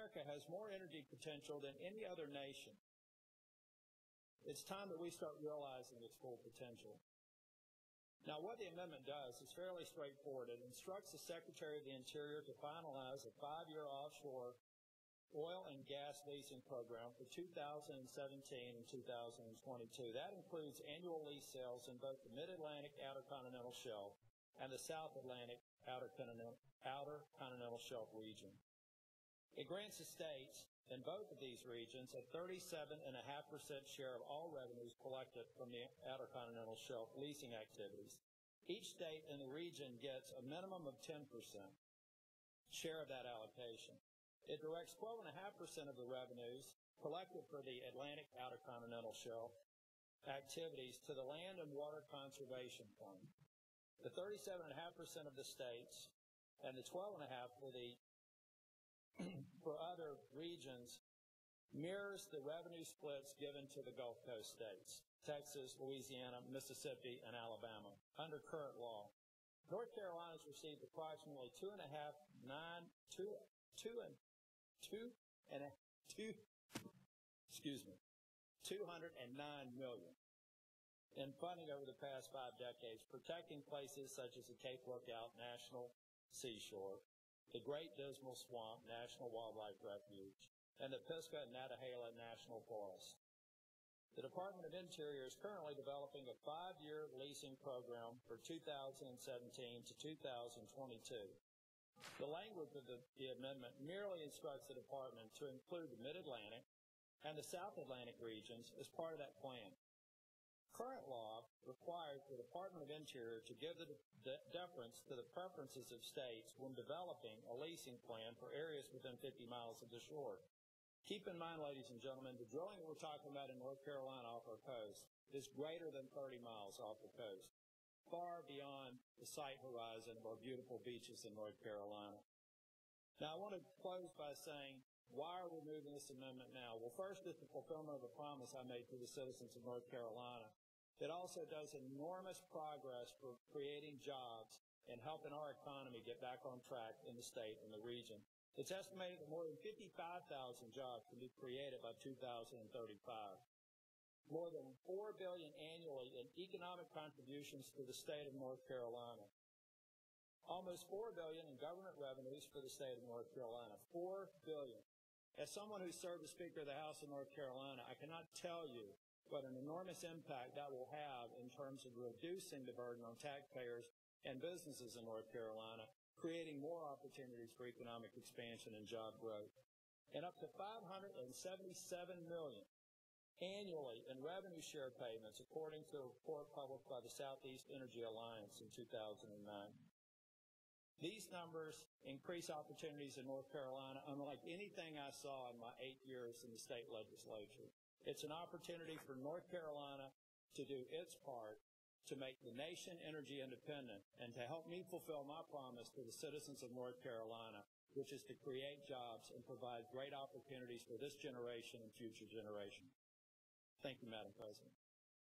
America has more energy potential than any other nation. It's time that we start realizing its full potential. Now, what the amendment does is fairly straightforward. It instructs the Secretary of the Interior to finalize a 5-year offshore oil and gas leasing program for 2017 and 2022. That includes annual lease sales in both the Mid-Atlantic Outer Continental Shelf and the South Atlantic Outer Continental Shelf region. It grants the states in both of these regions a 37.5% share of all revenues collected from the Outer Continental Shelf leasing activities. Each state in the region gets a minimum of 10% share of that allocation. It directs 12.5% of the revenues collected for the Atlantic Outer Continental Shelf activities to the Land and Water Conservation Fund. The 37.5% of the states and the 12.5% for other regions mirrors the revenue splits given to the Gulf Coast states, Texas, Louisiana, Mississippi, and Alabama, under current law. North Carolina has received approximately $209 million in funding over the past 5 decades, protecting places such as the Cape Lookout National Seashore, the Great Dismal Swamp National Wildlife Refuge, and the Pisgah and Nantahala National Forest. The Department of Interior is currently developing a 5-year leasing program for 2017 to 2022. The language of the amendment merely instructs the department to include the Mid-Atlantic and the South Atlantic regions as part of that plan. Current law requires the Department of Interior to give the deference to the preferences of states when developing a leasing plan for areas within 50 miles of the shore. Keep in mind, ladies and gentlemen, the drilling that we're talking about in North Carolina off our coast is greater than 30 miles off the coast, far beyond the sight horizon of our beautiful beaches in North Carolina. Now, I want to close by saying, why are we moving this amendment now? Well, first, it's the fulfillment of the promise I made to the citizens of North Carolina. It also does enormous progress for creating jobs and helping our economy get back on track in the state and the region. It's estimated that more than 55,000 jobs can be created by 2035. More than $4 billion annually in economic contributions to the state of North Carolina. Almost $4 billion in government revenues for the state of North Carolina. $4 billion. As someone who served as Speaker of the House of North Carolina, I cannot tell you what an enormous impact that will have in terms of reducing the burden on taxpayers and businesses in North Carolina, creating more opportunities for economic expansion and job growth, and up to $577 million annually in revenue share payments, according to a report published by the Southeast Energy Alliance in 2009. These numbers increase opportunities in North Carolina unlike anything I saw in my 8 years in the state legislature. It's an opportunity for North Carolina to do its part to make the nation energy independent and to help me fulfill my promise to the citizens of North Carolina, which is to create jobs and provide great opportunities for this generation and future generations. Thank you, Madam President.